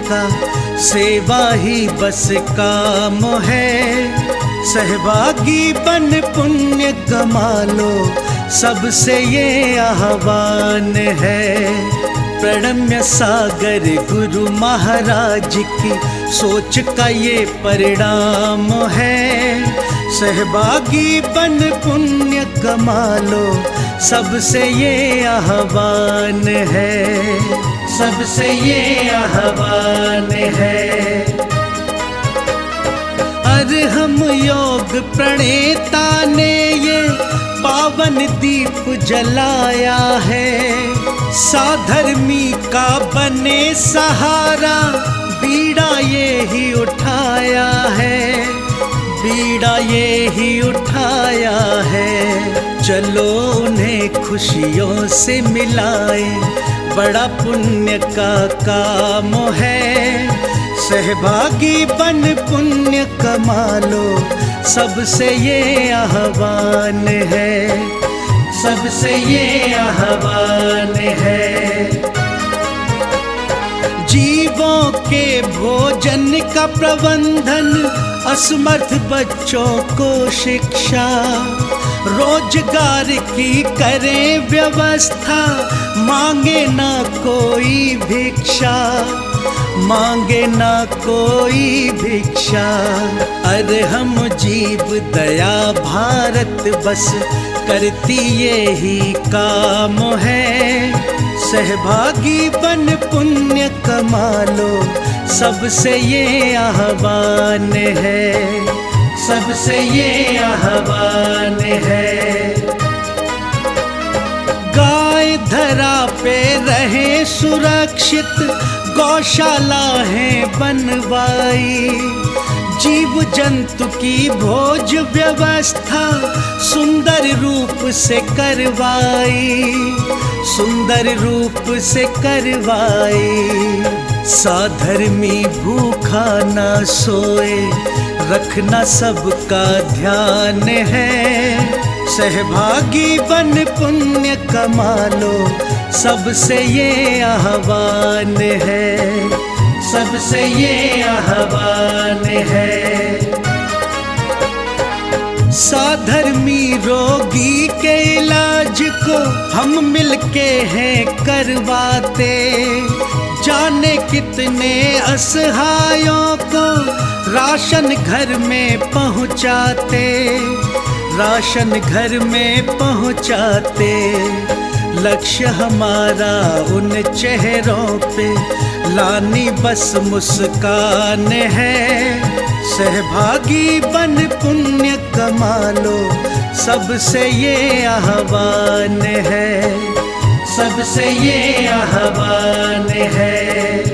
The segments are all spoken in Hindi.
का सेवा ही बस काम है। सहभागी बन पुण्य कमा लो, सबसे ये आह्वान है। प्रणम्य सागर गुरु महाराज की सोच का ये परिणाम है। सहभागी बन पुण्य कमा लो, सबसे ये आह्वान है, सबसे ये आह्वान है। अरहम योग प्रणेता ने ये पावन दीप जलाया है। साधर्मी का बने सहारा, बीड़ा ये ही उठाया है, बीड़ा ये ही उठाया है। चलो उन्हें खुशियों से मिलाए, बड़ा पुण्य का काम है। सहभागी बन पुण्य कमा लो, सबसे ये आह्वान है, सबसे ये आह्वान है। जीवों के भोजन का प्रबंधन, असमर्थ बच्चों को शिक्षा, रोजगार की करें व्यवस्था। मांगे ना कोई भिक्षा, मांगे ना कोई भिक्षा। अरहम जीव दया भारत बस करती ये ही काम है। सहभागी बन पुण्य कमा लो, सबसे ये आह्वान है, सबसे ये आह्वान है। गाय धरा पे रहे सुरक्षित, गौशाला है बनवाई। जीव जंतु की भोज व्यवस्था सुंदर रूप से करवाई, सुंदर रूप से करवाई। साधर्मी भूखा ना सोए, रखना सबका ध्यान है। सहभागी बन पुण्य कमा लो, सबसे ये आह्वान है, सबसे ये आह्वान है। साधर्मी रोगी के इलाज को हम मिलके हैं करवाते। जाने कितने असहायों को राशन घर में पहुँचाते, राशन घर में पहुँचाते। लक्ष्य हमारा उन चेहरों पे लानी बस मुस्कान है। सहभागी बन पुण्य कमा लो, सबसे ये आह्वान है, सबसे ये आह्वान है।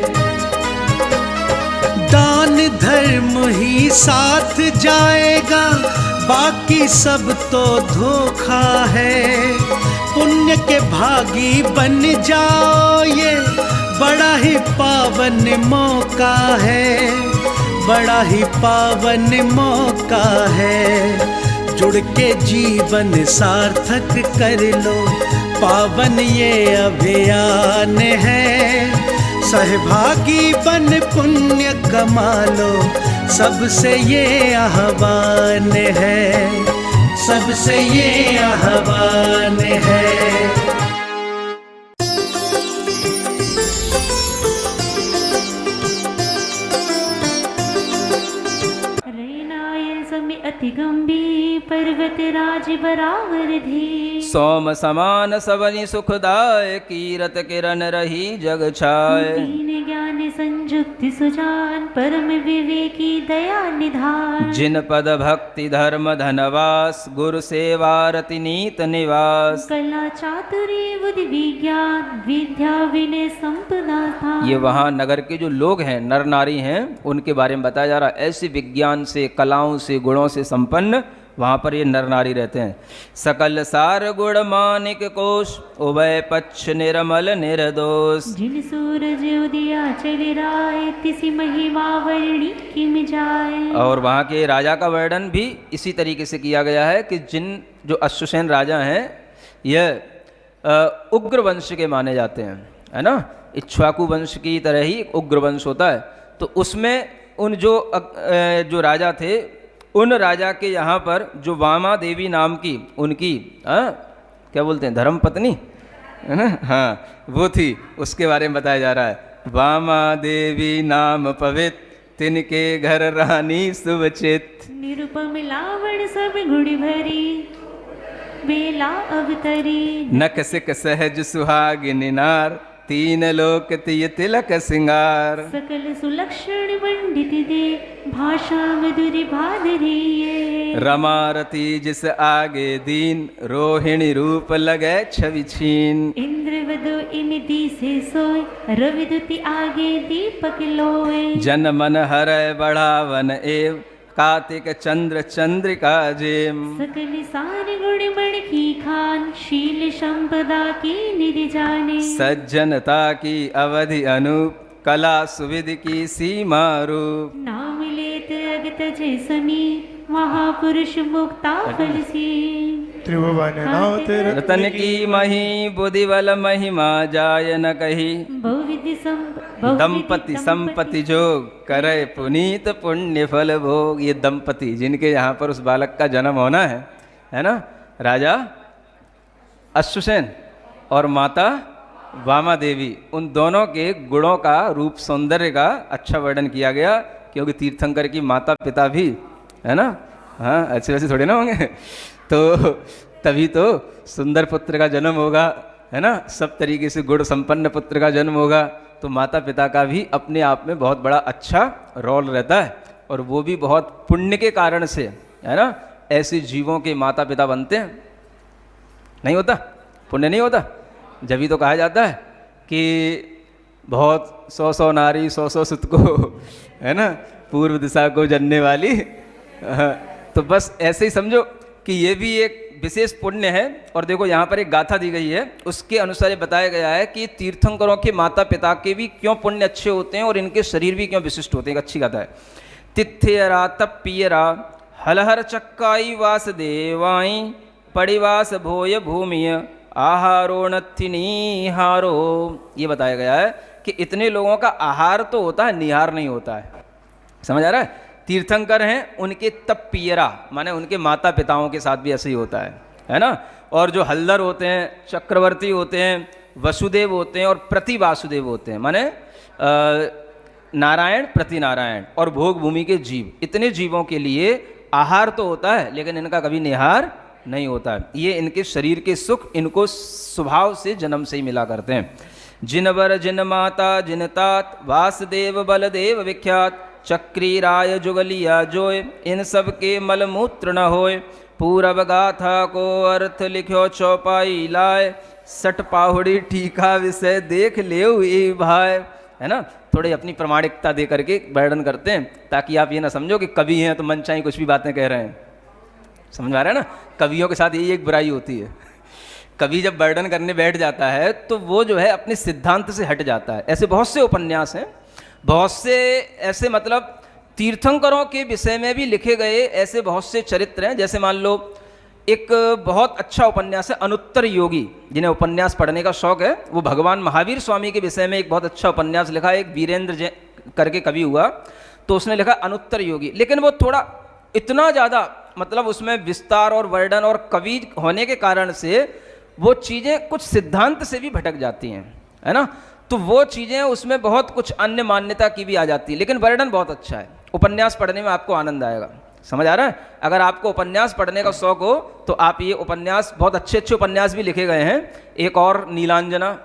दान धर्म ही साथ जाएगा, बाकी सब तो धोखा है। पुण्य के भागी बन जाओ, ये बड़ा ही पावन मौका है, बड़ा ही पावन मौका है। जुड़ के जीवन सार्थक कर लो, पावन ये अभियान है। सहभागी बन पुण्य कमा लो, सबसे ये आह्वान है, सबसे ये आह्वान है। अति गंभीर पर्वत राज बराबर धी। सोम समान सबनि सुखदाय, कीरत किरण रही जग छाय। दीन ज्ञान संयुक्त सुजान, परम विवेकी दया निधान। जिन पद भक्ति धर्म धनवास, गुरु सेवा रति नीत निवास। कला चातुरी बुद्धि विज्ञान, विद्या विनय संपदा स्थान। ये वहाँ नगर के जो लोग हैं, नर नारी हैं, उनके बारे में बताया जा रहा है। ऐसे विज्ञान से, कलाओं से, गुणों से संपन्न वहाँ पर ये नर नारी रहते हैं। सकल सार गुण मानिक कोश, उभय पक्ष निर्मल निर्दोष। जिन सूरज उदिया चले राय, तिसी महिमा वर्णी किम जाए। और वहाँ के राजा का वर्णन भी इसी तरीके से किया गया है कि जिन जो अश्वसेन राजा हैं, यह उग्र वंश के माने जाते हैं, है ना। इक्ष्वाकु वंश की तरह ही एक उग्र वंश होता है। तो उसमें उन जो राजा थे, उन राजा के यहाँ पर जो वामा देवी नाम की उनकी क्या बोलते हैं, धर्मपत्नी है ना, हाँ वो थी, उसके बारे में बताया जा रहा है। वामा देवी नाम पवित, तिनके घर रानी शुभचित। निरुपम लावण सब गुण भरी, बेला अवतरी। नख सिक सहज सुहागिनी नार, तीन लोक तिय तिलक सिंगार। सकल सुलक्षण पंडित दे, भाषा मधुरी भादरी। रमारती जिस आगे दीन, रोहिणी रूप लगे छवि छीन। इंद्रवधु इन दी से सोय, रविदुति आगे दीपक लोय। जन मन हरय बढ़ावन एव, कार्तिक चंद्र चंद्रिका जेम। सकल सार गुण मण की खान, शील संपदा की निधि जाने। सज्जनता की अवधि अनूप, कला सुविधि की सीमा रूप। नाम लेत अगत जय समी, महापुरुष मुक्ता फल सी। त्रिभुवन नाथ रतन की मही, बुद्धि बल महिमा जाय न कही। बहुविधि दंपति संपत्ति जोग, करे पुनीत पुण्य फल भोग। ये दंपति जिनके यहाँ पर उस बालक का जन्म होना है ना, राजा अश्वसेन और माता वामा देवी, उन दोनों के गुणों का, रूप सौंदर्य का अच्छा वर्णन किया गया, क्योंकि तीर्थंकर की माता पिता भी है ना, हाँ अच्छे वैसे थोड़े ना होंगे, तो तभी तो सुंदर पुत्र का जन्म होगा, है ना, सब तरीके से गुण संपन्न पुत्र का जन्म होगा। तो माता पिता का भी अपने आप में बहुत बड़ा अच्छा रोल रहता है, और वो भी बहुत पुण्य के कारण से, है ना, ऐसे जीवों के माता पिता बनते हैं। नहीं होता पुण्य, नहीं होता, जब ही तो कहा जाता है कि बहुत 100 नारी 100 सुत को, है ना, पूर्व दिशा को जनने वाली। तो बस ऐसे ही समझो कि ये भी एक विशेष पुण्य है। और देखो यहाँ पर एक गाथा दी गई है, उसके अनुसार ये बताया गया है कि तीर्थंकरों के माता पिता के भी क्यों पुण्य अच्छे होते हैं और इनके शरीर भी क्यों विशिष्ट होते हैं। एक अच्छी गाथा है। तिथ्यरा तप्पियरा, हलहर चक्काई वासदेवाई, पड़िवास भोय भूमिय, आहारो नथिनी हारो। ये बताया गया है कि इतने लोगों का आहार तो होता है, निहार नहीं होता है। समझ आ रहा है। तीर्थंकर हैं, उनके तप्पियरा माने उनके माता पिताओं के साथ भी ऐसे ही होता है ना। और जो हल्दर होते हैं, चक्रवर्ती होते हैं, वसुदेव होते हैं और प्रति वासुदेव होते हैं, माने नारायण प्रति नारायण और भोग भूमि के जीव, इतने जीवों के लिए आहार तो होता है, लेकिन इनका कभी निहार नहीं होता है। ये इनके शरीर के सुख इनको स्वभाव से जन्म से ही मिला करते हैं। जिनवर जिन माता जिन तात, वासुदेव बलदेव विख्यात, चक्री राय जुगलिया जोय, इन सब के मल मूत्र न होय। पूरब गाथा को अर्थ लिख्यो चौपाई लाए, सट पाहुड़ी टीका विषय देख ले भाई, है ना। थोड़े अपनी प्रमाणिकता दे करके वर्णन करते हैं, ताकि आप ये ना समझो कि कवि हैं तो मनचाही कुछ भी बातें कह रहे हैं। समझ में आ रहा है ना। कवियों के साथ यही एक बुराई होती है, कवि जब वर्णन करने बैठ जाता है तो वो जो है अपने सिद्धांत से हट जाता है। ऐसे बहुत से उपन्यास हैं, बहुत से ऐसे मतलब तीर्थंकरों के विषय में भी लिखे गए ऐसे बहुत से चरित्र हैं। जैसे मान लो एक बहुत अच्छा उपन्यास है अनुत्तर योगी, जिन्हें उपन्यास पढ़ने का शौक है, वो भगवान महावीर स्वामी के विषय में एक बहुत अच्छा उपन्यास लिखा है। एक वीरेंद्र जैन करके कवि हुआ, तो उसने लिखा अनुत्तर योगी, लेकिन वो थोड़ा इतना ज़्यादा मतलब उसमें विस्तार और वर्णन और कवि होने के कारण से वो चीज़ें कुछ सिद्धांत से भी भटक जाती हैं, है ना। तो वो चीज़ें उसमें बहुत कुछ अन्य मान्यता की भी आ जाती है, लेकिन वर्णन बहुत अच्छा है। उपन्यास पढ़ने में आपको आनंद आएगा। समझ आ रहा है। अगर आपको उपन्यास पढ़ने का शौक हो तो आप ये उपन्यास, बहुत अच्छे अच्छे उपन्यास भी लिखे गए हैं। एक और नीलांजना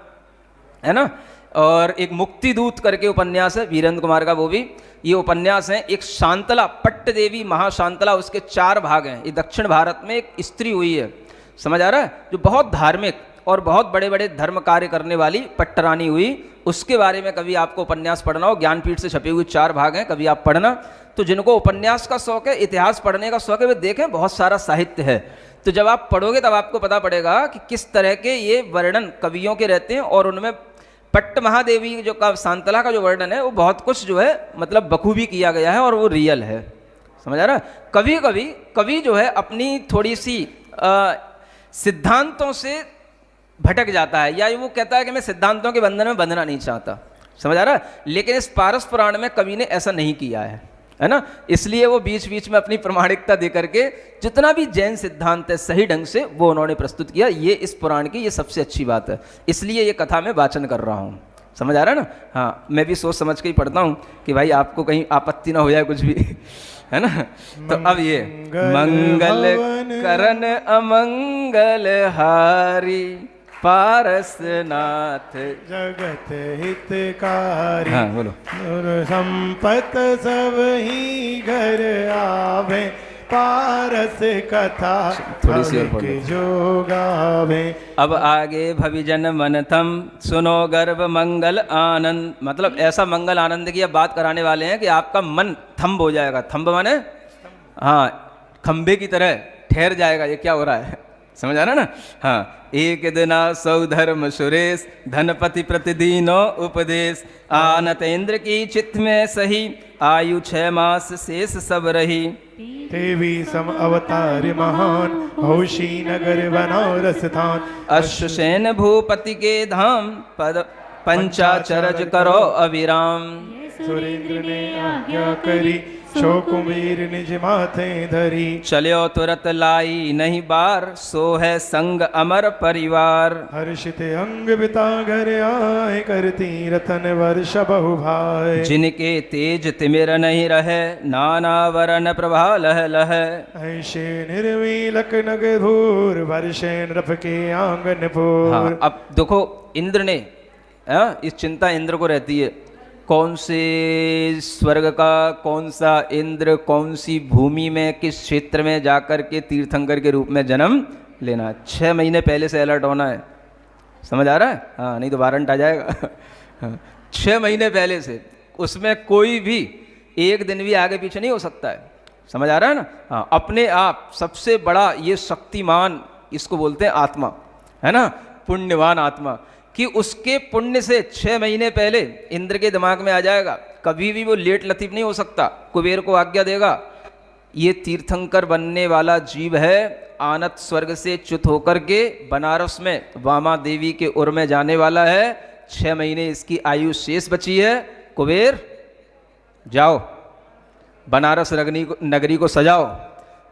है ना, और एक मुक्ति दूत करके उपन्यास है वीरेंद्र कुमार का, वो भी ये उपन्यास है। एक शांतला, पट्ट देवी महाशांतला, उसके 4 भाग हैं। ये दक्षिण भारत में एक स्त्री हुई है, समझ आ रहा है, जो बहुत धार्मिक और बहुत बड़े बड़े धर्म कार्य करने वाली पट्टरानी हुई। उसके बारे में कभी आपको उपन्यास पढ़ना हो, ज्ञानपीठ से छपे हुए 4 भाग हैं, कभी आप पढ़ना। तो जिनको उपन्यास का शौक है, इतिहास पढ़ने का शौक है, वे देखें, बहुत सारा साहित्य है। तो जब आप पढ़ोगे तब आपको पता पड़ेगा कि किस तरह के ये वर्णन कवियों के रहते हैं। और उनमें पट्ट महादेवी जो का शांतला का जो वर्णन है, वो बहुत कुछ जो है मतलब बखूबी किया गया है और वो रियल है। समझ आ रहा है। कवि जो है अपनी थोड़ी सी सिद्धांतों से भटक जाता है, या वो कहता है कि मैं सिद्धांतों के बंधन में बंधना नहीं चाहता। समझ आ रहा है? लेकिन इस पारस पुराण में कवि ने ऐसा नहीं किया है ना। इसलिए वो बीच बीच में अपनी प्रमाणिकता दे करके जितना भी जैन सिद्धांत है सही ढंग से वो उन्होंने प्रस्तुत किया। ये इस पुराण की ये सबसे अच्छी बात है, इसलिए ये कथा में वाचन कर रहा हूँ। समझ आ रहा है ना? हाँ, मैं भी सोच समझ के ही पढ़ता हूँ कि भाई आपको कहीं आपत्ति ना हो जाए कुछ भी, है ना। तो अब ये मंगल करण अमंगल हारी पारसनाथ जगत हितकारी। हाँ बोलो। संपत सब ही घर आवे पारस कथा थोड़ी सी और पढ़ लो। जो गावे। अब आगे भविजन मनथम सुनो गर्भ मंगल आनंद, मतलब ऐसा मंगल आनंद की अब बात कराने वाले हैं कि आपका मन थंब हो जाएगा। थंब माने हाँ, खंबे की तरह ठहर जाएगा। ये क्या हो रहा है, समझ आ रहा ना? हाँ, एक दिना सौधर्म सुरेश धनपति प्रतिदिनो उपदेश, आनत इंद्र की चित्त में सही आयु 6 मास शेष सब रही। देवी सम अवतार महान हौशी नगर बनारस थान, अश्वसेन भूपति के धाम पद पंचाचरज करो अविराम। सुरेंद्र ने आज्ञा करी शो कुबेर निज माथे धरी, चल्यो तुरत लाई नहीं बार सो है संग अमर परिवार। हर्षित अंग बिता घर आए करती रतन वर्ष बहु भाई, जिनके तेज तिमिर नहीं रहे नाना वरण प्रभा लह लह। ऐसे निर्वीलक नग धूर वर्षे नृप के आंगन पूर। हाँ, अब देखो इंद्र ने इस चिंता इंद्र को रहती है, कौन से स्वर्ग का कौन सा इंद्र कौन सी भूमि में किस क्षेत्र में जाकर के तीर्थंकर के रूप में जन्म लेना। 6 महीने पहले से अलर्ट होना है। समझ आ रहा है? हाँ, नहीं तो वारंट आ जाएगा। हाँ, 6 महीने पहले से, उसमें कोई भी एक दिन भी आगे पीछे नहीं हो सकता है। समझ आ रहा है ना? हाँ, अपने आप सबसे बड़ा ये शक्तिमान, इसको बोलते हैं आत्मा, है ना, पुण्यवान आत्मा, कि उसके पुण्य से 6 महीने पहले इंद्र के दिमाग में आ जाएगा। कभी भी वो लेट लतीफ नहीं हो सकता, कुबेर को आज्ञा देगा। ये तीर्थंकर बनने वाला जीव है, आनत स्वर्ग से च्युत होकर के बनारस में वामा देवी के उर में जाने वाला है। 6 महीने इसकी आयु शेष बची है। कुबेर जाओ बनारस नगरी को सजाओ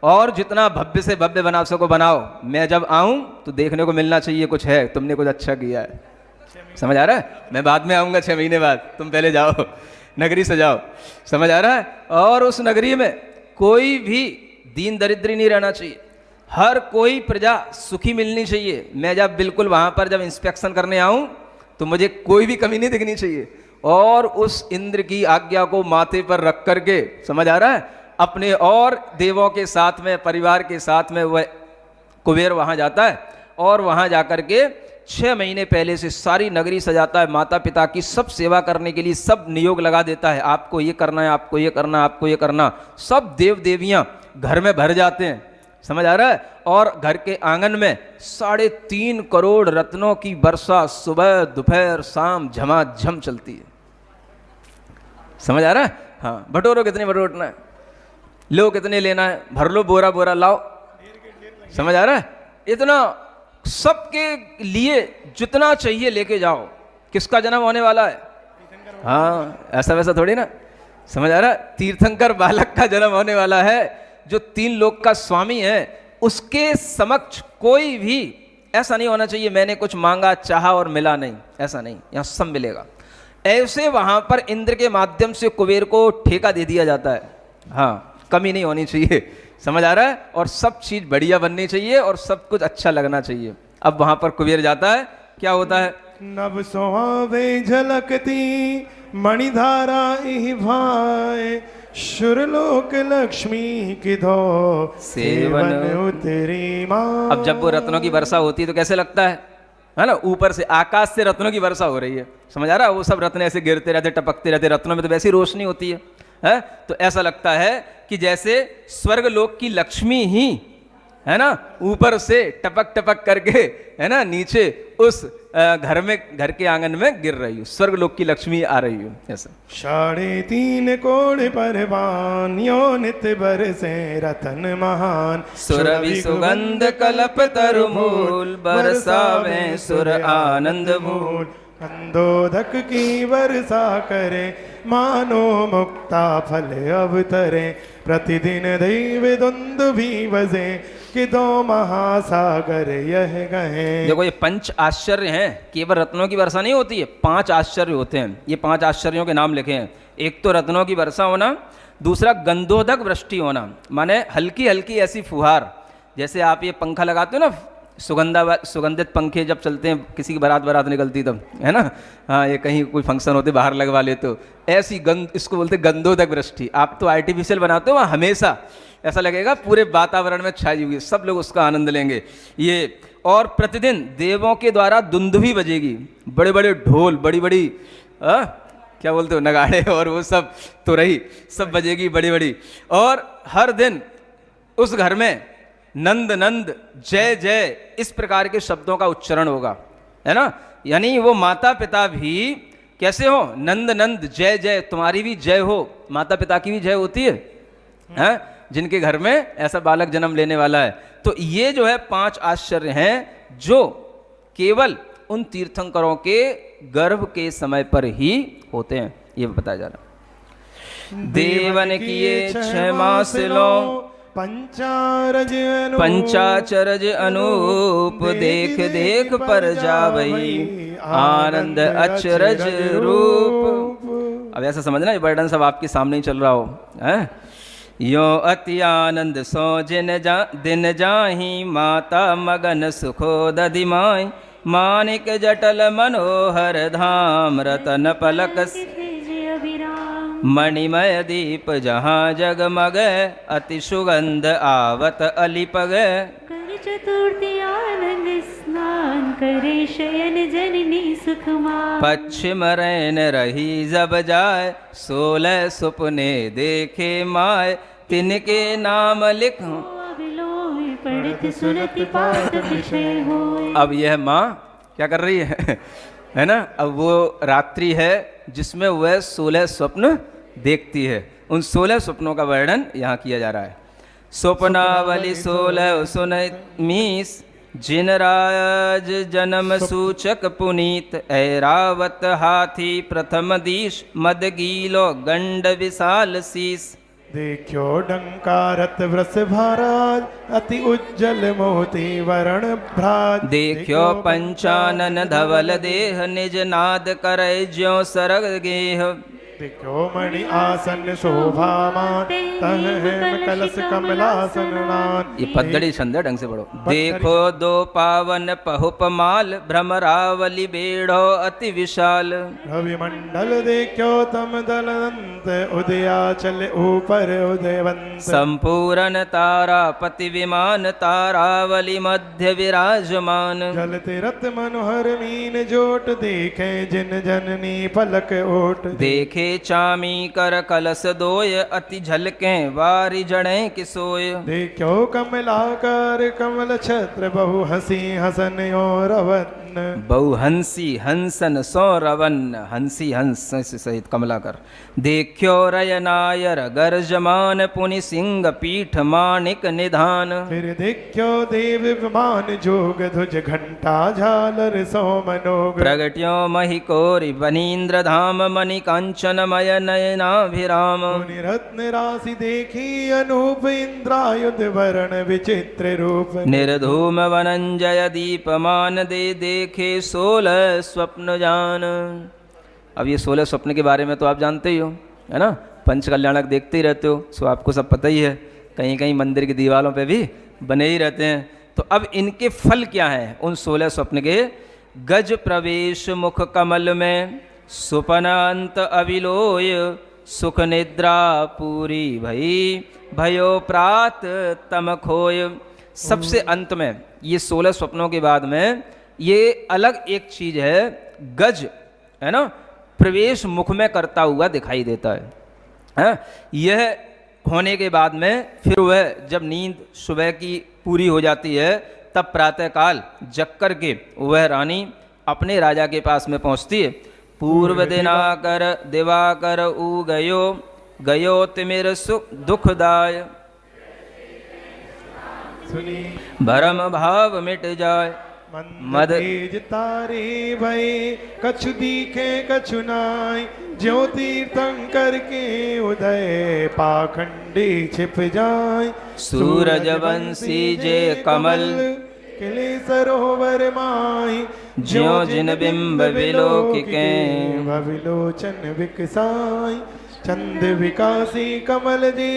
और जितना भव्य से भव्य बना सको बनाओ। मैं जब आऊं तो देखने को मिलना चाहिए कुछ है, तुमने कुछ अच्छा किया है। समझ आ रहा है? मैं बाद में आऊंगा 6 महीने बाद, तुम पहले जाओ नगरी सजाओ। समझ आ रहा है? और उस नगरी में कोई भी दीन दरिद्री नहीं रहना चाहिए, हर कोई प्रजा सुखी मिलनी चाहिए। मैं जब बिल्कुल वहां पर जब इंस्पेक्शन करने आऊं तो मुझे कोई भी कमी नहीं दिखनी चाहिए। और उस इंद्र की आज्ञा को माथे पर रख करके, समझ आ रहा है, अपने और देवों के साथ में परिवार के साथ में वह कुबेर वहां जाता है और वहां जाकर के 6 महीने पहले से सारी नगरी सजाता है। माता पिता की सब सेवा करने के लिए सब नियोग लगा देता है, आपको ये करना है, आपको ये करना, आपको ये करना। सब देव देवियां घर में भर जाते हैं। समझ आ रहा है? और घर के आंगन में 3.5 करोड़ रत्नों की वर्षा सुबह दोपहर शाम झमाझम चलती है। समझ आ रहा है? हाँ, बटोरो कितने बटोरना है, लो कितने लेना है, भर लो बोरा बोरा लाओ। समझ आ रहा है? इतना सबके लिए जितना चाहिए लेके जाओ। किसका जन्म होने वाला है? हाँ, ऐसा वैसा थोड़ी ना। समझ आ रहा है? तीर्थंकर बालक का जन्म होने वाला है, जो 3 लोक का स्वामी है। उसके समक्ष कोई भी ऐसा नहीं होना चाहिए मैंने कुछ मांगा चाहा और मिला नहीं, ऐसा नहीं, यहाँ सब मिलेगा। ऐसे वहां पर इंद्र के माध्यम से कुबेर को ठेका दे दिया जाता है। हाँ, कमी नहीं होनी चाहिए। समझ आ रहा है? और सब चीज बढ़िया बननी चाहिए और सब कुछ अच्छा लगना चाहिए। अब वहां पर कुबेर जाता है, क्या होता है? नभ सुहावे झलकती मणिधारा इहि भाए, शुरलोक लक्ष्मी की धो सेवन उतरी माँ। अब जब वो रत्नों की वर्षा होती है तो कैसे लगता है ना? ऊपर से आकाश से रत्नों की वर्षा हो रही है। समझ आ रहा है? वो सब रत्न ऐसे गिरते रहते, टपकते रहते। रत्नों में तो वैसी रोशनी होती है? तो ऐसा लगता है कि जैसे स्वर्ग लोक की लक्ष्मी ही है ना, ऊपर से टपक टपक करके, है ना, नीचे उस घर के आंगन में गिर रही हो, स्वर्ग लोक की लक्ष्मी आ रही हो। ऐसा 3.5 कोड़ परवान यो नित बरसे रतन महान। सुरभि सुगंध कलप तरमूल बरसावे सुर आनंद मूल। कंदोदक की वर्षा करे मानो मुक्ता फल अवतरे। प्रतिदिन दैव द्वंद भी बजे कि दो महासागर यह गए। देखो ये 5 आश्चर्य हैं, केवल रत्नों की वर्षा नहीं होती है, 5 आश्चर्य होते हैं। ये 5 आश्चर्यों के नाम लिखे हैं। एक तो रत्नों की वर्षा होना, दूसरा गंधोदक वृष्टि होना, माने हल्की हल्की ऐसी फुहार, जैसे आप ये पंखा लगाते हो ना, सुगंधित पंखे जब चलते हैं, किसी की बारात निकलती तब, है ना, हाँ, ये कहीं कोई फंक्शन होते बाहर लगवा लेते हो, ऐसी गंध, इसको बोलते गंधोदक वृष्टि। आप तो आर्टिफिशियल बनाते हो, वहाँ हमेशा ऐसा लगेगा पूरे वातावरण में छाई हुई, सब लोग उसका आनंद लेंगे ये। और प्रतिदिन देवों के द्वारा दुंदुभी बजेगी, बड़े बड़े ढोल, बड़ी बड़ी क्या बोलते हो, नगाड़े, और वो सब तुरही सब बजेगी बड़ी बड़ी। और हर दिन उस घर में नंद नंद जय जय इस प्रकार के शब्दों का उच्चारण होगा, है ना। यानी वो माता पिता भी कैसे हो, नंद नंद जय जय, तुम्हारी भी जय हो, माता पिता की भी जय होती है, जिनके घर में ऐसा बालक जन्म लेने वाला है। तो ये जो है 5 आश्चर्य हैं जो केवल उन तीर्थंकरों के गर्भ के समय पर ही होते हैं, ये बताया जा रहा। देवन किए 6 मास लो पंचाचरज अनूप, देख देख पर जावई आनंद अचरज रूप। अब ऐसा समझना ये वर्णन सब आपके सामने ही चल रहा हो, है। यो अति आनंद सो दिन जाही, माता मगन सुखो दधिमाई, मानिक जटल मनोहर धाम, रतन पलक मणिमय दीप जहाँ जगमग, अति सुगंध आवत अलिपग। कर चतुर्थी आनंद स्नान, करे शयन जननी सुखमान। पश्चिम रैन रही जब जाय, 16 सुपने देखे माय, तिनके नाम लिखूं पढ़त सुनत पाठ विषय होय। अब यह माँ क्या कर रही है ना, अब वो रात्रि है जिसमें वह 16 स्वप्न देखती है। उन 16 स्वप्नों का वर्णन यहाँ किया जा रहा है। स्वप्नावली 16 19 जिन राज जन्म सूचक पुनीत, ऐरावत हाथी प्रथम दीश, मद गीलो गंड विशाल शीस। देखो डंकारत वृष भाराज, अति उज्जल मोती वरण भ्राज। देखो पंचानन धवल देह, निज नाद करे ज्यों सरग गेह। देखो मणि आसन शोभामान, तह हेम कलश कमलासन नान। ये पद्दड़ी छंद है, ढंग से पढ़ो। देखो 2 पावन पहुपमाल, भ्रमरावली बेढ़ो अति विशाल। रवि मंडल देखो तम दलंत, उदयाचल ऊपर उदयवंत। संपूर्ण तारापति विमान, तारावली मध्य विराजमान। जलते रत मनोहर मीन जोट, देखे जिन जननी पलक ओट। देखे चामी कर कलश दोय, अति झलके वारी जड़ें किसोय। देखो कमलाकार कमल छत्र, बहु हसी हसन और रवन। बहु हंसी हंसन सो रवन, हंसी हंस से सहित कमलाकर। देखो रयनायर गर्जमान, पुनि सिंह पीठ माणिक निधान। फिर देखो देव विमान, जोग ध्वज घंटा झालर सो मनोग। प्रगट्यो महिकोरि वनीन्द्र धाम, मणि कांचनमय नयनाभिराम। मुनि रत्न राशि देखी, अनूप इंद्रायुध वरण विचित्र रूप। निर्धूम वनंजय दीपमान, दे देखे 16 स्वप्न जान। अब ये 16 स्वप्न के बारे में तो आप जानते ही हो, है ना, पंच कल्याणक देखते ही रहते हो, सो आपको सब पता ही है, कहीं कहीं मंदिर की दीवारों पे भी बने ही रहते हैं। तो अब इनके फल क्या हैं उन 16 स्वप्न के? गज प्रवेश मुख कमल में, सुपनांत अविलोय, सुख निद्रा पूरी भई, भयो प्रात तम खोय। सबसे अंत में ये 16 स्वप्नों के बाद में ये अलग एक चीज है, गज, है ना, प्रवेश मुख में करता हुआ दिखाई देता है। यह होने के बाद में फिर वह जब नींद सुबह की पूरी हो जाती है, तब प्रातःकाल जग कर के वह रानी अपने राजा के पास में पहुंचती है। पूर्व दिनाकर दिवाकर उ गयो तिमिर सुख दुखदाय, सुनी भरम भाव मिट जाय। मद तेज तारे भय कछु दिखे कछु नाय, ज्यो तीर्थंकर के उदय पाखंडी छिप जाय। सूरज वंशी जे कमल किले सरोवर माय, ज्यो जिन बिंब विलोकिके। विलोचन विकसाय, चंद विकासी कमल जे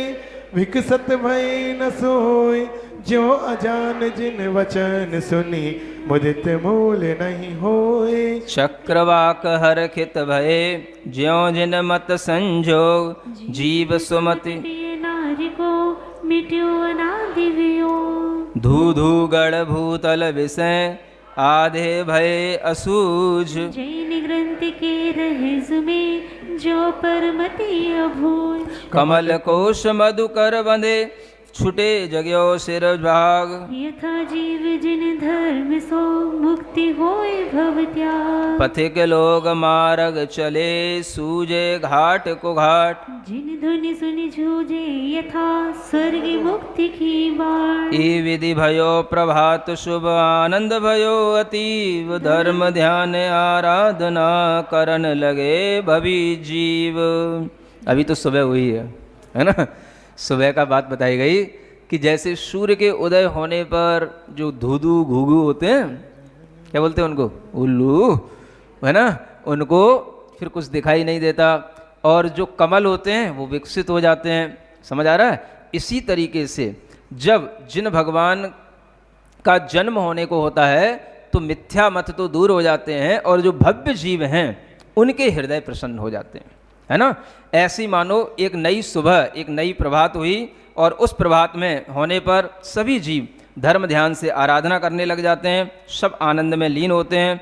विकसत भय न सोय। ज्यो अजान जिन वचन सुनी, मुदित मूल नहीं होए। चक्रवाक हरखित भये, ज्यो जिन मत संजोग। जीव सुमति प्रिय नारी को मिट्यो अनादि वियोग। धू धू गढ़ भूतल विषय, आधे भय असूझ। जैन ग्रंथ के रहज में, जो परमति अभूज। कमल कोश मधुकर बंधे, छुटे जग्यो सिर भाग। यथा जीव जिन धर्म सो, मुक्ति होए भव त्याग। पथिक लोग मार्ग चले, सूजे घाट को घाट। जिन धुनि सुनि जूझे, यथा स्वर्ग मुक्ति की बाण। ई विधि भयो प्रभात शुभ, आनंद भयो अतीव। धर्म ध्यान आराधना, करन लगे भवी जीव। अभी तो सुबह हुई है ना। सुबह का बात बताई गई कि जैसे सूर्य के उदय होने पर जो धूधू घुघू होते हैं, क्या बोलते हैं उनको, उल्लू, है ना, उनको फिर कुछ दिखाई नहीं देता, और जो कमल होते हैं वो विकसित हो जाते हैं। समझ आ रहा है? इसी तरीके से जब जिन भगवान का जन्म होने को होता है तो मिथ्या मत तो दूर हो जाते हैं, और जो भव्य जीव हैं उनके हृदय प्रसन्न हो जाते हैं, है ना। ऐसी मानो एक नई सुबह, एक नई प्रभात हुई, और उस प्रभात में होने पर सभी जीव धर्म ध्यान से आराधना करने लग जाते हैं, सब आनंद में लीन होते हैं।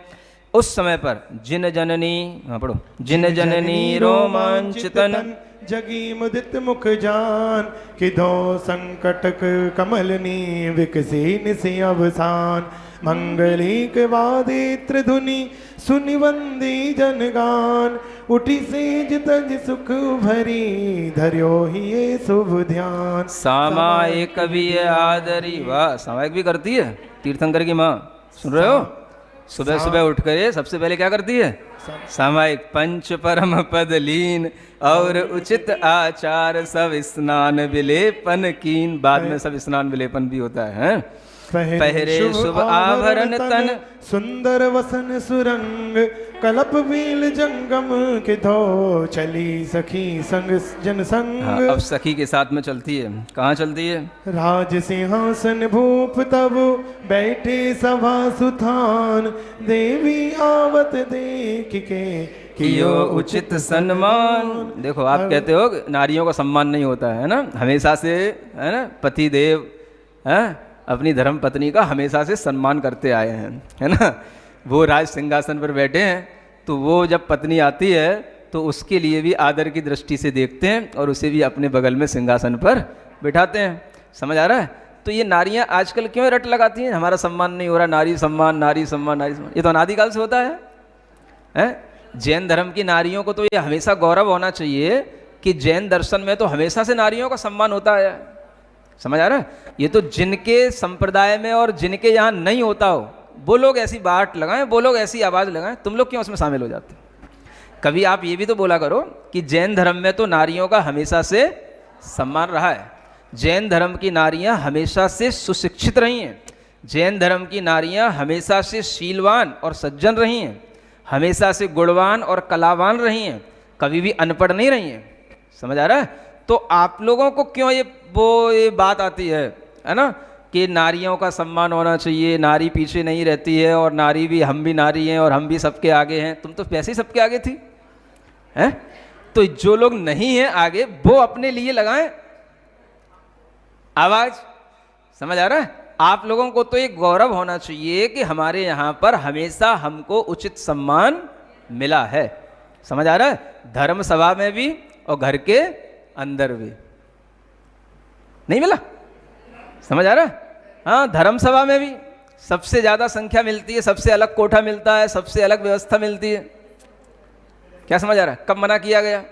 उस समय पर जिन जननी, हाँ पढ़ो, जिन जननी रोमांचितन। जगी मुदित मुख जान, किधो संकटक कमलनी, विकसी निसि अवसान। मंगलिक वादित्र धुनि, सुनि वंदी जनगान। उठी सेज तज सुख भरी, धर्यो ही ये शुभ ध्यान। सामायिक कवि आदरी, वाह, सामायिक भी करती है तीर्थंकर की माँ, सुन रहे हो। सुबह सुबह उठ कर सबसे पहले क्या करती है, सामायिक। पंच परम पद लीन, और उचित आचार, सब स्नान विलेपन कीन। बाद में सब स्नान विलेपन भी होता है। पहरे शुभ आभरण तन, सुंदर वसन सुरंग। कलप बील जंगम, के धो चली सखी संग जन संग। हाँ, अब सखी के साथ में चलती है। कहाँ चलती है? राज सिंहासन भूप तब, बैठे सभा सुथान। देवी आवत देख के, कियो उचित सम्मान। देखो, आप कहते हो नारियों का सम्मान नहीं होता है ना, हमेशा से, है ना, पति देव है अपनी धर्म पत्नी का हमेशा से सम्मान करते आए हैं, है ना। वो राज सिंहासन पर बैठे हैं, तो वो जब पत्नी आती है तो उसके लिए भी आदर की दृष्टि से देखते हैं, और उसे भी अपने बगल में सिंहासन पर बिठाते हैं। समझ आ रहा है? तो ये नारियां आजकल क्यों रट लगाती हैं, हमारा सम्मान नहीं हो रहा, नारी सम्मान, नारी सम्मान, नारी सम्मान। ये तो अनादिकाल से होता है? जैन धर्म की नारियों को तो ये हमेशा गौरव होना चाहिए कि जैन दर्शन में तो हमेशा से नारियों का सम्मान होता है। समझ आ रहा है? ये तो जिनके संप्रदाय में और जिनके यहाँ नहीं होता हो, वो लोग ऐसी बाट लगाएं, वो लोग ऐसी आवाज़ लगाएं, तुम लोग क्यों उसमें शामिल हो जाते? कभी आप ये भी तो बोला करो कि जैन धर्म में तो नारियों का हमेशा से सम्मान रहा है, जैन धर्म की नारियां हमेशा से सुशिक्षित रही हैं, जैन धर्म की नारियां हमेशा से शीलवान और सज्जन रही हैं, हमेशा से गुणवान और कलावान रही हैं, कभी भी अनपढ़ नहीं रही हैं। समझ आ रहा है? तो आप लोगों को क्यों ये बात आती है ना, कि नारियों का सम्मान होना चाहिए, नारी पीछे नहीं रहती है, और नारी भी, हम भी नारी हैं और हम भी सबके आगे हैं। तुम तो वैसे ही सबके आगे थी, हैं? तो जो लोग नहीं हैं आगे, वो अपने लिए लगाएं आवाज। समझ आ रहा है? आप लोगों को तो एक गौरव होना चाहिए कि हमारे यहाँ पर हमेशा हमको उचित सम्मान मिला है। समझ आ रहा है? धर्म सभा में भी और घर के अंदर भी नहीं मिला। समझ आ रहा है? हाँ, धर्म सभा में भी सबसे ज़्यादा संख्या मिलती है, सबसे अलग कोठा मिलता है, सबसे अलग व्यवस्था मिलती है। क्या समझ आ रहा है? कब मना किया गया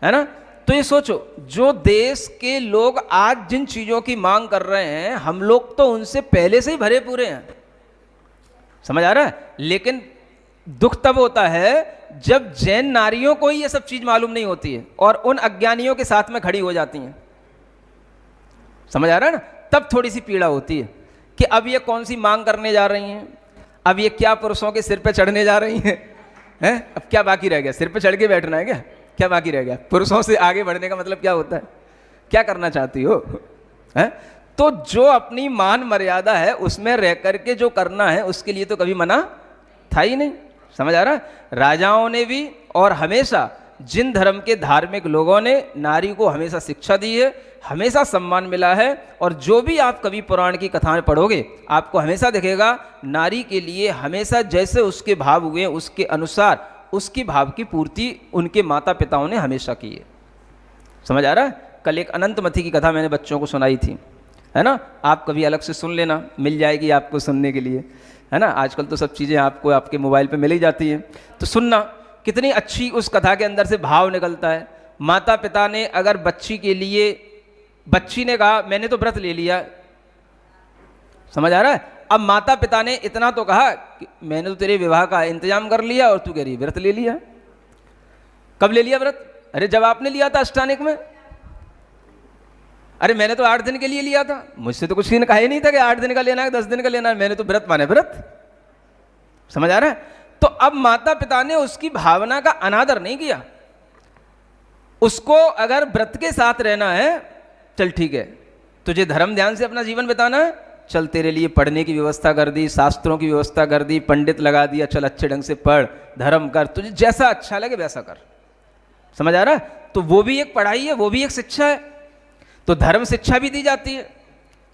है ना? तो ये सोचो, जो देश के लोग आज जिन चीज़ों की मांग कर रहे हैं, हम लोग तो उनसे पहले से ही भरे पूरे हैं। समझ आ रहा है? लेकिन दुख तब होता है जब जैन नारियों को ही ये सब चीज़ मालूम नहीं होती है और उन अज्ञानियों के साथ में खड़ी हो जाती हैं। समझ आ रहा है ना? तब थोड़ी सी पीड़ा होती है कि अब ये कौन सी मांग करने जा रही हैं, अब ये क्या पुरुषों के सिर पे चढ़ने जा रही हैं, हैं? अब क्या बाकी रह गया? सिर पे चढ़ के बैठना है क्या? क्या बाकी रह गया? पुरुषों से आगे बढ़ने का मतलब क्या होता है? क्या करना चाहती हो? हैं? तो जो अपनी मान मर्यादा है उसमें रह करके जो करना है उसके लिए तो कभी मना था ही नहीं। समझ आ रहा है? राजाओं ने भी और हमेशा जिन धर्म के धार्मिक लोगों ने नारी को हमेशा शिक्षा दी है, हमेशा सम्मान मिला है। और जो भी आप कभी पुराण की कथाएं पढ़ोगे आपको हमेशा दिखेगा नारी के लिए हमेशा जैसे उसके भाव हुए उसके अनुसार उसकी भाव की पूर्ति उनके माता पिताओं ने हमेशा की है। समझ आ रहा है? कल एक अनंतमती की कथा मैंने बच्चों को सुनाई थी, है ना? आप कभी अलग से सुन लेना, मिल जाएगी आपको सुनने के लिए, है ना? आजकल तो सब चीज़ें आपको आपके मोबाइल पे मिल ही जाती हैं, तो सुनना कितनी अच्छी उस कथा के अंदर से भाव निकलता है। माता पिता ने अगर बच्ची के लिए, बच्ची ने कहा मैंने तो व्रत ले लिया, समझ आ रहा है? अब माता पिता ने इतना तो कहा कि मैंने तो तेरे विवाह का इंतजाम कर लिया और तू कह रही व्रत ले लिया। कब ले लिया व्रत? अरे जब आपने लिया था अष्टानिक में। अरे मैंने तो 8 दिन के लिए लिया था, मुझसे तो कुछ कहा ही नहीं था कि 8 दिन का लेना है 10 दिन का लेना है, मैंने तो व्रत माने व्रत। समझ आ रहा है? तो अब माता पिता ने उसकी भावना का अनादर नहीं किया। उसको अगर व्रत के साथ रहना है, चल ठीक है, तुझे धर्म ध्यान से अपना जीवन बिताना है, चल तेरे लिए पढ़ने की व्यवस्था कर दी, शास्त्रों की व्यवस्था कर दी, पंडित लगा दिया, चल अच्छे ढंग से पढ़, धर्म कर, तुझे जैसा अच्छा लगे वैसा कर। समझ आ रहा है? तो वो भी एक पढ़ाई है, वो भी एक शिक्षा है। तो धर्म शिक्षा भी दी जाती है।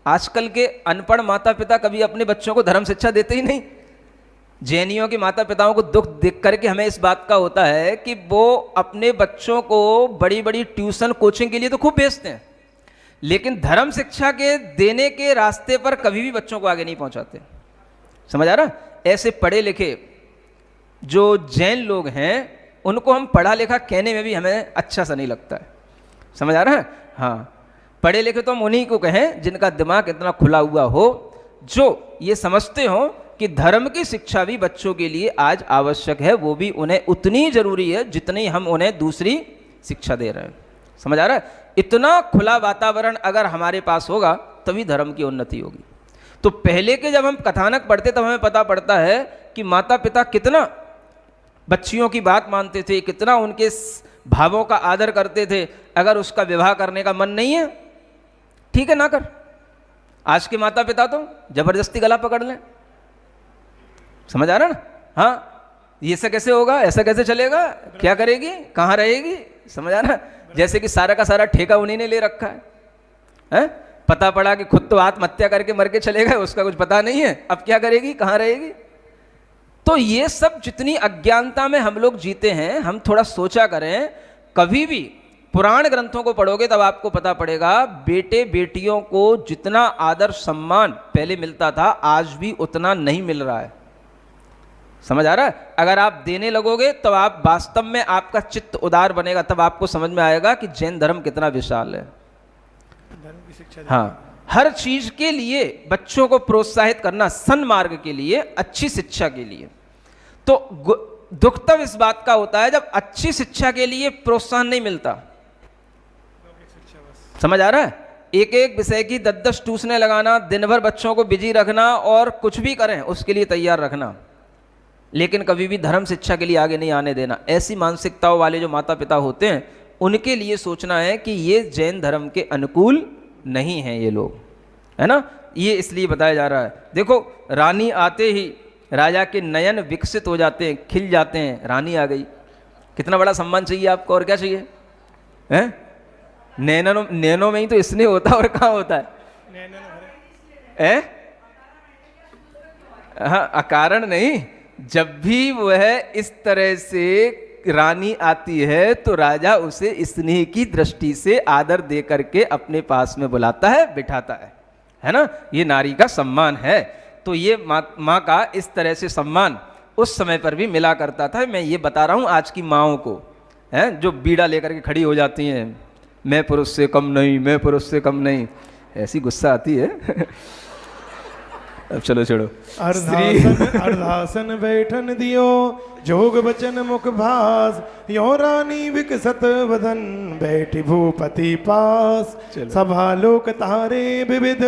आजकल के अनपढ़ माता पिता कभी अपने बच्चों को धर्म शिक्षा देते ही नहीं। जैनियों के माता पिताओं को दुख देख करके हमें इस बात का होता है कि वो अपने बच्चों को बड़ी बड़ी ट्यूशन कोचिंग के लिए तो खूब भेजते हैं, लेकिन धर्म शिक्षा के देने के रास्ते पर कभी भी बच्चों को आगे नहीं पहुंचाते। समझ आ रहा? ऐसे पढ़े लिखे जो जैन लोग हैं उनको हम पढ़ा लिखा कहने में भी हमें अच्छा सा नहीं लगता है। समझ आ रहा है? हाँ, पढ़े लिखे तो हम उन्हीं को कहें जिनका दिमाग इतना खुला हुआ हो, जो ये समझते हो कि धर्म की शिक्षा भी बच्चों के लिए आज आवश्यक है, वो भी उन्हें उतनी जरूरी है जितनी हम उन्हें दूसरी शिक्षा दे रहे हैं। समझ आ रहा है? इतना खुला वातावरण अगर हमारे पास होगा तभी धर्म की उन्नति होगी। तो पहले के जब हम कथानक पढ़ते तब हमें पता पड़ता है कि माता पिता कितना बच्चियों की बात मानते थे, कितना उनके भावों का आदर करते थे। अगर उसका विवाह करने का मन नहीं है, ठीक है ना कर। आज के माता पिता तो जबरदस्ती गला पकड़ लें। समझ आ रहा ना? हाँ, ये ऐसा कैसे होगा, ऐसा कैसे चलेगा, क्या करेगी, कहाँ रहेगी? समझ आ रहा? जैसे कि सारा का सारा ठेका उन्हीं ने ले रखा है। पता पड़ा कि खुद तो आत्महत्या करके मर के चले गए, उसका कुछ पता नहीं है, अब क्या करेगी, कहाँ रहेगी? तो ये सब जितनी अज्ञानता में हम लोग जीते हैं, हम थोड़ा सोचा करें। कभी भी पुराण ग्रंथों को पढ़ोगे तब आपको पता पड़ेगा बेटे बेटियों को जितना आदर सम्मान पहले मिलता था आज भी उतना नहीं मिल रहा है। समझ आ रहा है? अगर आप देने लगोगे तब आप वास्तव में आपका चित्त उदार बनेगा, तब आपको समझ में आएगा कि जैन धर्म कितना विशाल है। धर्म की शिक्षा हाँ, हर चीज के लिए बच्चों को प्रोत्साहित करना, सन्मार्ग के लिए, अच्छी शिक्षा के लिए। तो दुख तब इस बात का होता है जब अच्छी शिक्षा के लिए प्रोत्साहन नहीं मिलता। समझ आ रहा है? एक एक विषय की 10-10 ट्यूशनें लगाना, दिन भर बच्चों को बिजी रखना और कुछ भी करें उसके लिए तैयार रखना, लेकिन कभी भी धर्म शिक्षा के लिए आगे नहीं आने देना। ऐसी मानसिकताओं वाले जो माता पिता होते हैं उनके लिए सोचना है कि ये जैन धर्म के अनुकूल नहीं हैं ये लोग, है ना? ये इसलिए बताया जा रहा है। देखो, रानी आते ही राजा के नयन विकसित हो जाते हैं, खिल जाते हैं, रानी आ गई। कितना बड़ा सम्मान चाहिए आपको, और क्या चाहिए? हैं? नैनों में ही तो इसने होता है, और कहाँ होता है? हाँ, अकारण नहीं। जब भी वह इस तरह से रानी आती है तो राजा उसे स्नेह की दृष्टि से आदर दे करके अपने पास में बुलाता है, बिठाता है ना, ये नारी का सम्मान है। तो ये माँ का इस तरह से सम्मान उस समय पर भी मिला करता था। मैं ये बता रहा हूँ आज की माँओं को, हैं, जो बीड़ा लेकर के खड़ी हो जाती हैं, मैं पुरुष से कम नहीं, मैं पुरुष से कम नहीं, ऐसी गुस्सा आती है। अब चलो छोड़ो। अर्धासन बैठन दियो, जोग बचन मुख भास, यो रानी विकसत वदन, बैठी भूपति पास। सभा लोक तारे विविध,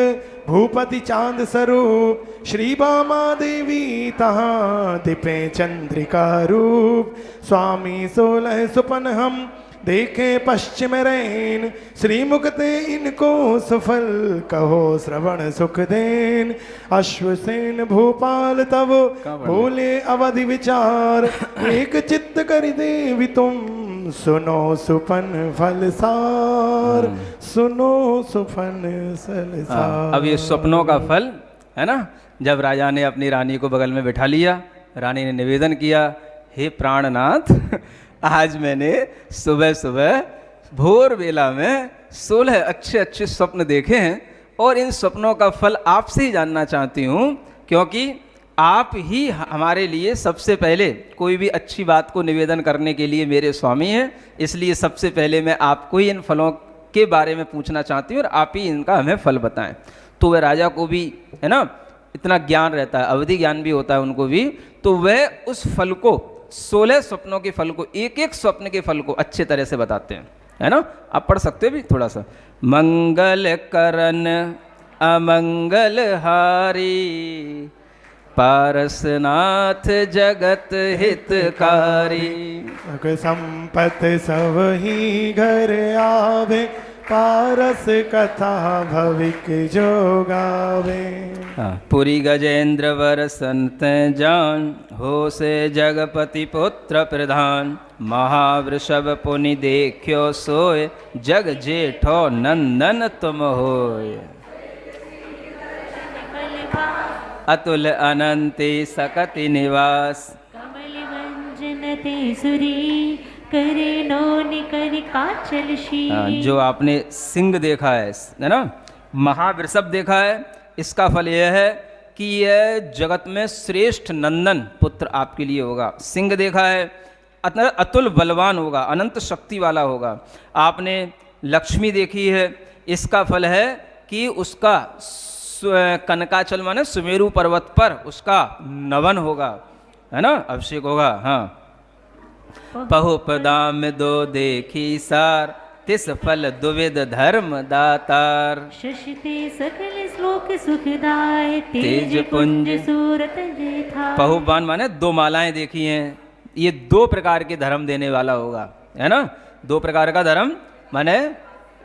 भूपति चांद स्वरूप, श्री बामा देवी तहाँ दिपे चंद्रिका रूप। स्वामी 16 सुपन हम देखे पश्चिम रैन, श्री मुक्ते इनको सुफल, कहो श्रवण सुख देन। अश्वसेन भूपाल तब बोले अवधि विचार, एक चित्त कर देवी तुम, सुनो सुपन फल सार, सुनो सुपन फल सार। अब ये स्वप्नों का फल है ना। जब राजा ने अपनी रानी को बगल में बिठा लिया, रानी ने निवेदन किया, हे प्राणनाथ, आज मैंने सुबह सुबह भोर बेला में 16 अच्छे अच्छे स्वप्न देखे हैं और इन स्वप्नों का फल आपसे ही जानना चाहती हूँ, क्योंकि आप ही हमारे लिए सबसे पहले कोई भी अच्छी बात को निवेदन करने के लिए मेरे स्वामी हैं। इसलिए सबसे पहले मैं आपको ही इन फलों के बारे में पूछना चाहती हूँ और आप ही इनका हमें फल बताएं। तो वह राजा को भी है ना इतना ज्ञान रहता है, अवधि ज्ञान भी होता है उनको भी, तो वह उस फल को 16 स्वप्नों के फल को, एक एक स्वप्न के फल को अच्छे तरह से बताते हैं, है ना। आप पढ़ सकते हो भी थोड़ा सा। मंगल करन अमंगल हारी, पारसनाथ जगत हितकारी। संपत सब ही घर आवे, पारस कथा भविक जो गावे। पुरी गजेंद्र वर संत जान, हो से जगपति पुत्र प्रधान। महावृषभ पुनि देखियो सोय, जग जेठो नंदन तुम होय। अतुल अनंति सकति निवास, कमल वंजन तेसुरी, करे नो निकर काचल शी। जो आपने सिंह देखा है ना, महावृषभ देखा है, इसका फल यह है कि यह जगत में श्रेष्ठ नंदन पुत्र आपके लिए होगा। सिंह देखा है, अतुल बलवान होगा, अनंत शक्ति वाला होगा। आपने लक्ष्मी देखी है, इसका फल है कि उसका कनकाचल माने सुमेरु पर्वत पर उसका नवन होगा, है ना, अभिषेक होगा। हाँ, पहुपदाम दो देखी सार, तिस फल दुविध धर्म दातार। शशिते सकल श्लोक सुखदाय, तेज पुंज सूरत जेठा। पहुबान माने 2 मालाएं देखी हैं, ये 2 प्रकार के धर्म देने वाला होगा, है ना। 2 प्रकार का धर्म माने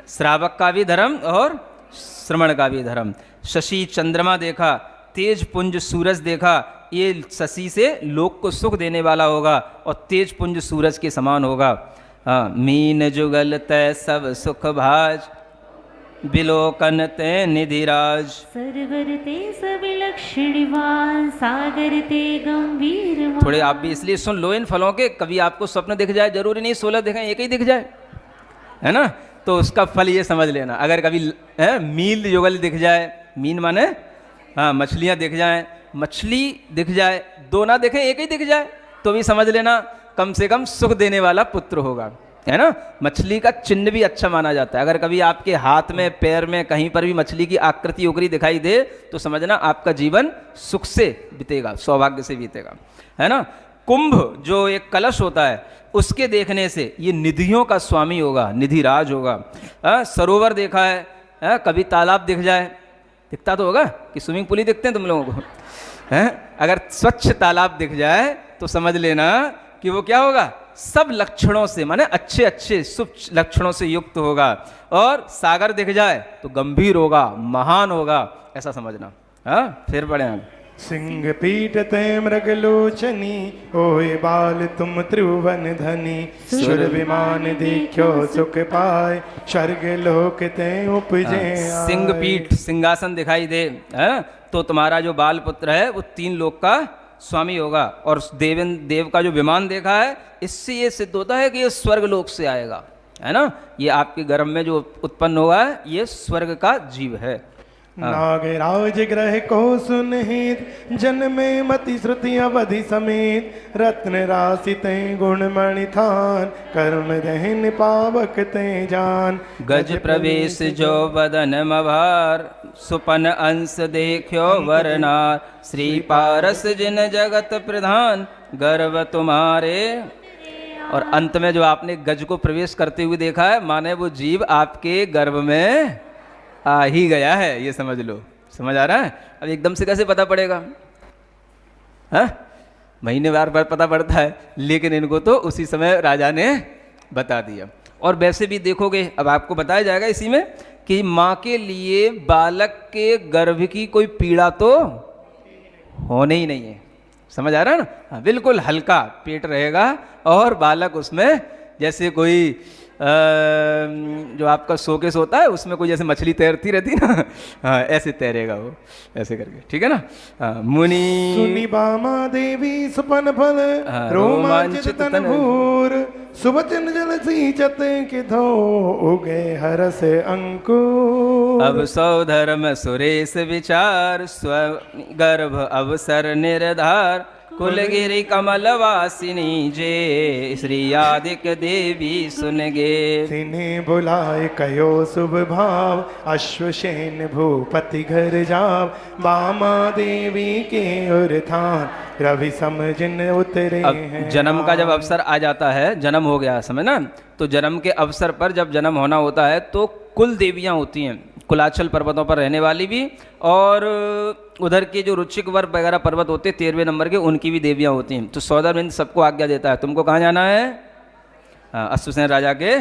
श्रावक का भी धर्म और श्रवण का भी धर्म। शशि चंद्रमा देखा, तेज पुंज सूरज देखा, ये शशि से लोक को सुख देने वाला होगा और तेज पुंज सूरज के समान होगा। मीन जुगल तय सब सुख भाज, बिलोकन ते निधिराज। सरवर ते सब लक्षणवान, सागर ते गंभीर। थोड़े आप भी इसलिए सुन लो इन फलों के, कभी आपको स्वप्न दिख जाए, जरूरी नहीं 16 दिखाएं, एक ही दिख जाए, है ना, तो उसका फल ये समझ लेना। अगर कभी मील युगल दिख जाए, मीन माने हाँ मछलियाँ दिख जाएं, मछली दिख जाए, 2 ना दिखे, एक ही दिख जाए, तो भी समझ लेना कम से कम सुख देने वाला पुत्र होगा, है ना। मछली का चिन्ह भी अच्छा माना जाता है। अगर कभी आपके हाथ में, पैर में, कहीं पर भी मछली की आकृति उकरी दिखाई दे, तो समझना आपका जीवन सुख से बीतेगा, सौभाग्य से बीतेगा, है ना। कुंभ जो एक कलश होता है, उसके देखने से ये निधियों का स्वामी होगा, निधिराज होगा। सरोवर देखा है, कभी तालाब दिख जाए, दिखता तो होगा कि स्विमिंग पूल ही दिखते हैं तुम लोगों को, हैं। अगर स्वच्छ तालाब दिख जाए तो समझ लेना कि वो क्या होगा, सब लक्षणों से माने अच्छे अच्छे शुभ लक्षणों से युक्त होगा। और सागर दिख जाए तो गंभीर होगा, महान होगा, ऐसा समझना। हाँ, फिर पढ़े हम। सिंह पीठ ते मृगलोचनी, ओए बाल तुम त्रिभुवन धनी। सुर विमान देखो सुख पाए, स्वर्ग लोक ते उपजे। सिंह पीठ सिंहासन दिखाई दे, है तो तुम्हारा जो बाल पुत्र है वो 3 लोक का स्वामी होगा। और देव का जो विमान देखा है, इससे ये सिद्ध होता है कि ये स्वर्ग लोक से आएगा, है ना। ये आपके गर्भ में जो उत्पन्न हुआ है, ये स्वर्ग का जीव है। नागराज ग्रह को सुनहित जन्मे मति श्रुति अवधि समेत रत्न राशि ते गुण मणि थान कर्म दहन पावक ते जान गज प्रवेश जो बदन मभार सुपन अंश देखो वरनार श्री पारस जिन जगत प्रधान गर्व तुम्हारे। और अंत में जो आपने गज को प्रवेश करते हुए देखा है, माने वो जीव आपके गर्भ में आ ही गया है, ये समझ लो। समझ आ रहा है? अब एकदम से कैसे पता पड़ेगा? हाँ, महीने बार पता पड़ता है, लेकिन इनको तो उसी समय राजा ने बता दिया। और वैसे भी देखोगे, अब आपको बताया जाएगा इसी में कि माँ के लिए बालक के गर्भ की कोई पीड़ा तो होने ही नहीं है। समझ आ रहा है ना? हाँ, बिल्कुल हल्का पेट रहेगा और बालक उसमें जैसे कोई जो आपका शोकेस होता है उसमें कोई जैसे मछली तैरती रहती ना, हाँ ऐसे तैरेगा वो, ऐसे करके। ठीक है ना? हाँ, मुनि सुनी बामा देवी सुपन फल रोमांचित तन भूर सुवचन जल सींचत के धो उगे हरस अंकुर। अब सौधर्म सुरेश विचार स्व गर्भ अवसर निर्धार कुलगिरि कमलवासिनी जे श्री आदिक देवी सुन गे। तिन्हें बुलाए कयो शुभ भाव अश्वसेन भूपति घर जाव बामा देवी के उर थान रवि समझन उतरे हैं। जन्म का जब अवसर आ जाता है, जन्म हो गया समय ना, तो जन्म के अवसर पर जब जन्म होना होता है तो कुल देवियां होती हैं, कुलाचल पर्वतों पर रहने वाली भी, और उधर के जो रुचिक वर्ग वगैरह पर्वत होते हैं 13वें नंबर के, उनकी भी देवियां होती हैं। तो सौदामिंद सबको आज्ञा देता है, तुमको कहाँ जाना है? हाँ, अश्वसेन राजा के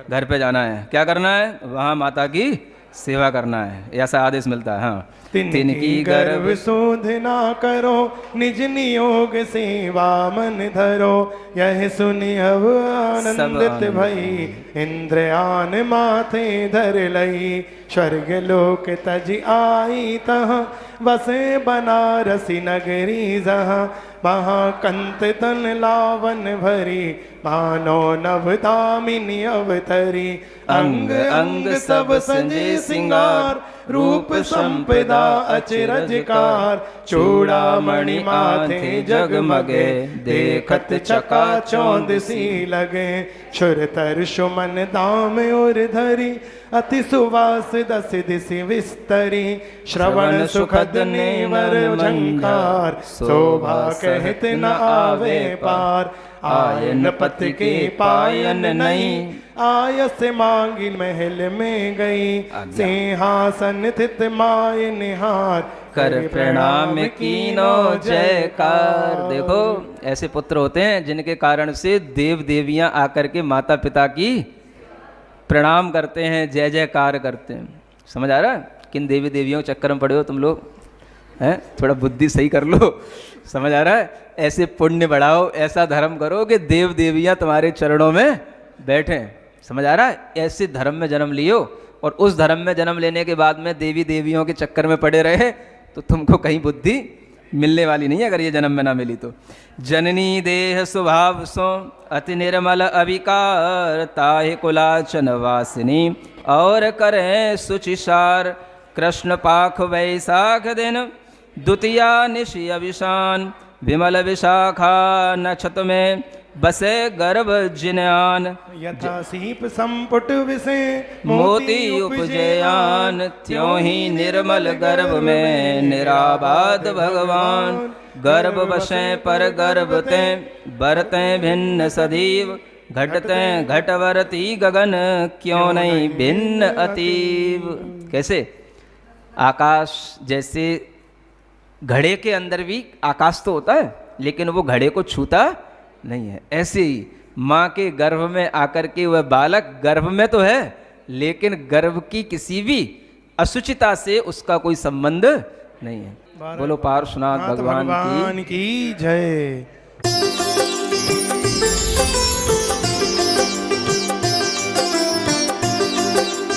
घर पे जाना है। क्या करना है? वहाँ माता की सेवा करना है, ऐसा आदेश मिलता है। हाँ, तिनकी गर्भ शोधना करो निज नियोग सेवा मन धरो यह सुनि अब आनंदित भई इंद्रयान माथे धर लई स्वर्ग लोक तज आई तहाँ बसे बनारसी नगरी जहाँ वहाँ कंत तन लावन भरी भानो नभ दामिनी अवतरी अंग अंग सब संजय सिंगार रूप संपदा अचरजकार चूड़ामणि माथे जगमगे देखत चका चौंद सी लगे छुरतर सुमन दाम और धरी अति सुवास दस दिशि विस्तरी श्रवण सुखद नेवर झंकार शोभा कहत न आवे पार आयन पति के पायन नहीं आयस मांगी महल में गई सिंहासन थित माय निहार कर प्रणाम कीनो जयकार। देखो ऐसे पुत्र होते हैं जिनके कारण से देव देवियां आकर के माता पिता की प्रणाम करते हैं, जय जयकार करते हैं। समझ आ रहा है? किन देवी देवियों के चक्कर में पड़े हो तुम लोग हैं? थोड़ा बुद्धि सही कर लो। समझ आ रहा है? ऐसे पुण्य बढ़ाओ, ऐसा धर्म करो कि देव देवियां तुम्हारे चरणों में बैठें। समझ आ रहा है? ऐसे धर्म में जन्म लियो, और उस धर्म में जन्म लेने के बाद में देवी देवियों के चक्कर में पड़े रहे तो तुमको कहीं बुद्धि मिलने वाली नहीं है, अगर ये जन्म में ना मिली तो। जननी देह स्वभाव सो अति निर्मल अविकार ताहि कुलाचन वासिनी और करें सुचिसार कृष्ण पाख वैशाख दिन द्वितीया निशि अविशान विमल विशाखा नक्षत में बसे गर्भ जिन्यान यथा सीप संपुट विषे मोती उपजयान त्यों ही निर्मल गर्भ में निराबाद भगवान गर्भ बसे पर गर्भते बरते भिन्न सदीव घटते घटवरती गगन क्यों नहीं भिन्न अतीव। कैसे? आकाश जैसे घड़े के अंदर भी आकाश तो होता है लेकिन वो घड़े को छूता नहीं है, ऐसे ही माँ के गर्भ में आकर के वह बालक गर्भ में तो है लेकिन गर्भ की किसी भी असुचिता से उसका कोई संबंध नहीं है। बोलो पार्श्वनाथ भगवान की जय।